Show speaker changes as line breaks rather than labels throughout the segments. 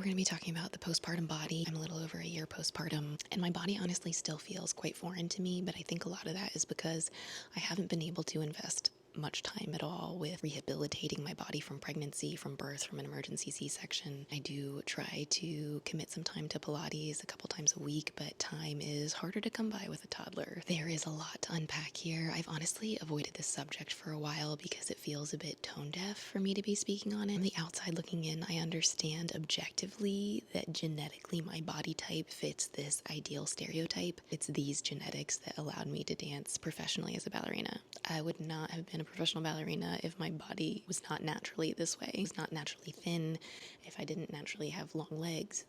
going to be talking about the postpartum body. I'm a little over a year postpartum, and my body honestly still feels quite foreign to me, but I think a lot of that is because I haven't been able to invest much time at all with rehabilitating my body from pregnancy, from birth, from an emergency C-section. I do try to commit some time to Pilates a couple times a week, but time is harder to come by with a toddler. There is a lot to unpack here. I've honestly avoided this subject for a while because it feels a bit tone deaf for me to be speaking on it. From the outside looking in, I understand objectively that genetically my body type fits this ideal stereotype. It's these genetics that allowed me to dance professionally as a ballerina. I would not have been a professional ballerina if my body was not naturally this way. It was not naturally thin, if I didn't naturally have long legs,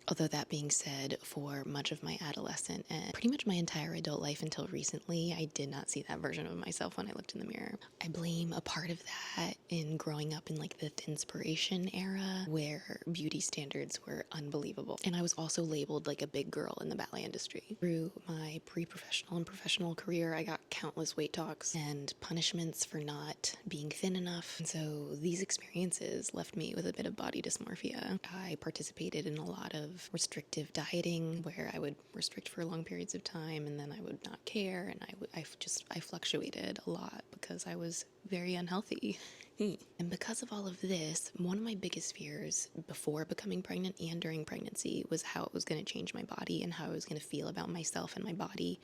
Although that being said, for much of my adolescent and pretty much my entire adult life until recently, I did not see that version of myself when I looked in the mirror. I blame a part of that in growing up in like the Thinspiration era where beauty standards were unbelievable. And I was also labeled like a big girl in the ballet industry. Through my pre-professional and professional career, I got countless weight talks and punishments for not being thin enough. And so these experiences left me with a bit of body dysmorphia. I participated in a lot of restrictive dieting where I would restrict for long periods of time and then I would not care, and I fluctuated a lot because I was very unhealthy. And because of all of this, one of my biggest fears before becoming pregnant and during pregnancy was how it was going to change my body and how I was going to feel about myself and my body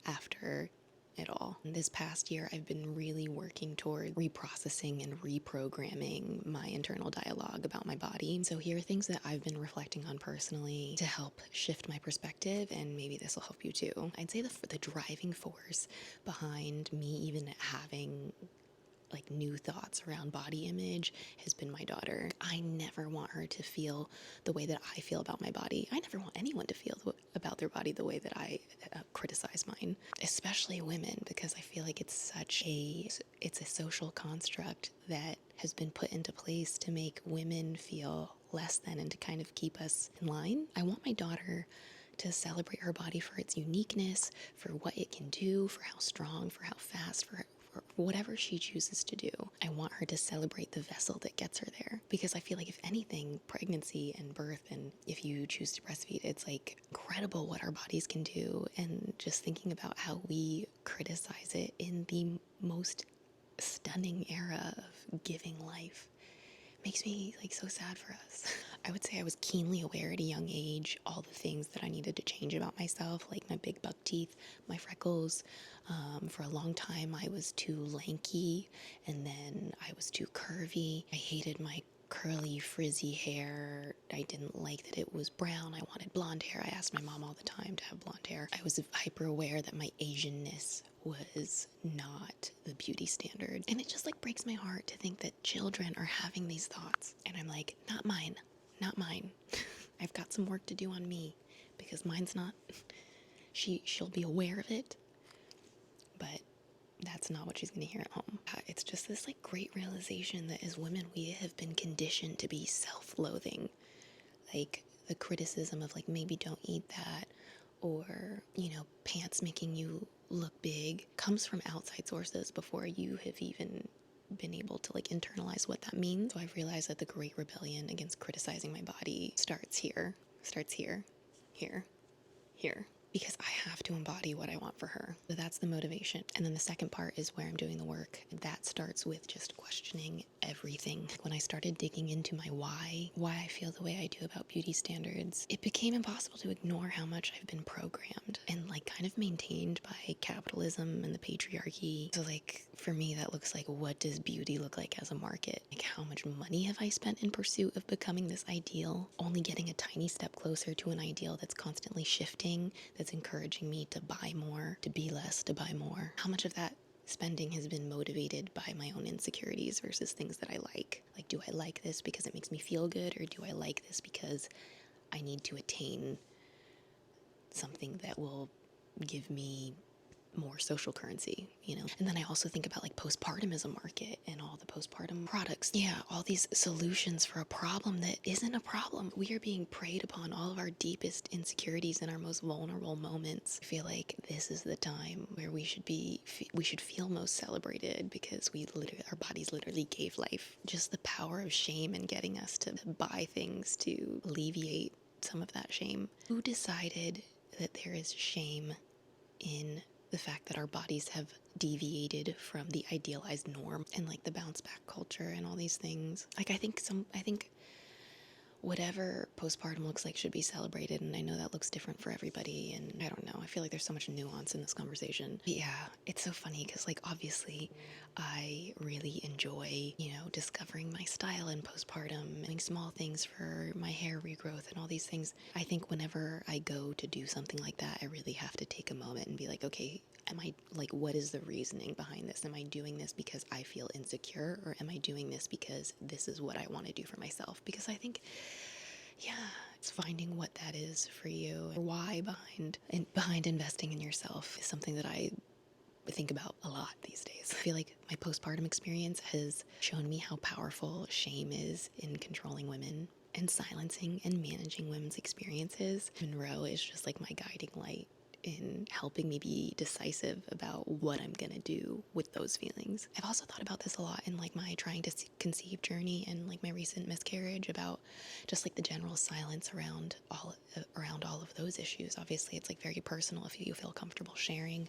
after it all. And this past year, I've been really working toward reprocessing and reprogramming my internal dialogue about my body. So here are things that I've been reflecting on personally to help shift my perspective, and maybe this will help you too. I'd say the driving force behind me even having like new thoughts around body image has been my daughter. I never want her to feel the way that I feel about my body. I never want anyone to feel about their body the way that I criticize mine, especially women, because I feel like it's a social construct that has been put into place to make women feel less than and to kind of keep us in line. I want my daughter to celebrate her body for its uniqueness, for what it can do, for how strong, for how fast, for whatever she chooses to do. I want her to celebrate the vessel that gets her there, because I feel like if anything, pregnancy and birth, and if you choose to breastfeed, it's like incredible what our bodies can do. And just thinking about how we criticize it in the most stunning era of giving life makes me like so sad for us. I would say I was keenly aware at a young age all the things that I needed to change about myself, like my big buck teeth, my freckles. For a long time I was too lanky, and then I was too curvy. I hated my curly frizzy hair. I didn't like that it was brown. I wanted blonde hair. I asked my mom all the time to have blonde hair. I was hyper aware that my Asianness was not the beauty standard. And it just like breaks my heart to think that children are having these thoughts. And I'm like, not mine, not mine. I've got some work to do on me, because mine's not, she'll be aware of it, but that's not what she's going to hear at home. It's just this like great realization that as women, we have been conditioned to be self-loathing. Like the criticism of like, maybe don't eat that, or, you know, pants making you look big comes from outside sources before you have even been able to like internalize what that means. So I've realized that the great rebellion against criticizing my body starts here, because I have to embody what I want for her. So that's the motivation. And then the second part is where I'm doing the work. That starts with just questioning everything. When I started digging into my why I feel the way I do about beauty standards, it became impossible to ignore how much I've been programmed and like kind of maintained by capitalism and the patriarchy. So like for me, that looks like, what does beauty look like as a market? Like how much money have I spent in pursuit of becoming this ideal, only getting a tiny step closer to an ideal that's constantly shifting, that's encouraging me to buy more, to be less, to buy more. How much of that spending has been motivated by my own insecurities versus things that I like? Like, do I like this because it makes me feel good, or do I like this because I need to attain something that will give me more social currency, you know? And then I also think about like postpartum as a market and all the postpartum products. Yeah, all these solutions for a problem that isn't a problem. We are being preyed upon all of our deepest insecurities in our most vulnerable moments. I feel like this is the time where we should feel most celebrated because our bodies literally gave life. Just the power of shame and getting us to buy things to alleviate some of that shame. Who decided that there is shame in the fact that our bodies have deviated from the idealized norm and like the bounce back culture and all these things? Like I think whatever postpartum looks like should be celebrated, and I know that looks different for everybody, and I don't know, I feel like there's so much nuance in this conversation. But yeah, it's so funny because like obviously I really enjoy, you know, discovering my style in postpartum, doing small things for my hair regrowth and all these things. I think whenever I go to do something like that, I really have to take a moment and be like, okay, what is the reasoning behind this? Am I doing this because I feel insecure, or am I doing this because this is what I want to do for myself? Because I think, yeah, it's finding what that is for you. Or why behind investing in yourself is something that I think about a lot these days. I feel like my postpartum experience has shown me how powerful shame is in controlling women and silencing and managing women's experiences. Monroe is just like my guiding light in helping me be decisive about what I'm gonna do with those feelings. I've also thought about this a lot in like my trying to conceive journey and like my recent miscarriage, about just like the general silence around all of those issues. Obviously it's like very personal if you feel comfortable sharing,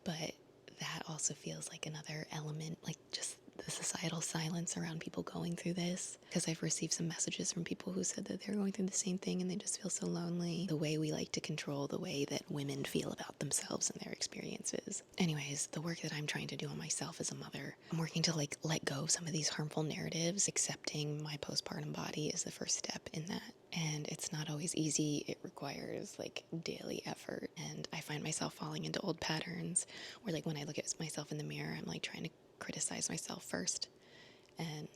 but that also feels like another element, like just the societal silence around people going through this. Because I've received some messages from people who said that they're going through the same thing and they just feel so lonely. The way we like to control the way that women feel about themselves and their experiences. Anyways, the work that I'm trying to do on myself as a mother, I'm working to like let go of some of these harmful narratives. Accepting my postpartum body is the first step in that. And it's not always easy. It requires like daily effort. And I find myself falling into old patterns where like when I look at myself in the mirror, I'm like trying to criticize myself first. And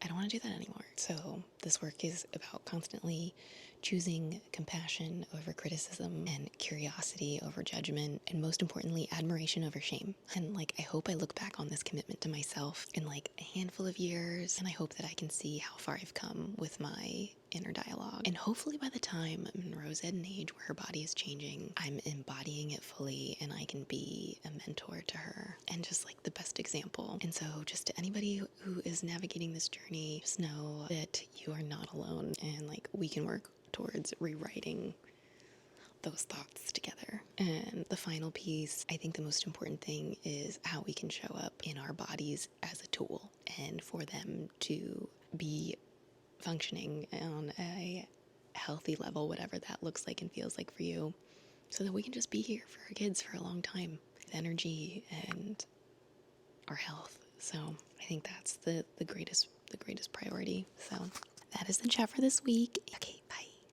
I don't want to do that anymore. So this work is about constantly choosing compassion over criticism and curiosity over judgment, and most importantly, admiration over shame. And like, I hope I look back on this commitment to myself in like a handful of years, and I hope that I can see how far I've come with my inner dialogue. And hopefully by the time Monroe's at an age where her body is changing, I'm embodying it fully and I can be a mentor to her and just like the best example. And so just to anybody who is navigating this journey, just know that you are not alone, and like we can work towards rewriting those thoughts together. And the final piece, I think the most important thing is how we can show up in our bodies as a tool, and for them to be functioning on a healthy level, whatever that looks like and feels like for you, so that we can just be here for our kids for a long time with energy and our health. So I think that's the greatest priority. So that is the chat for this week. Okay, bye.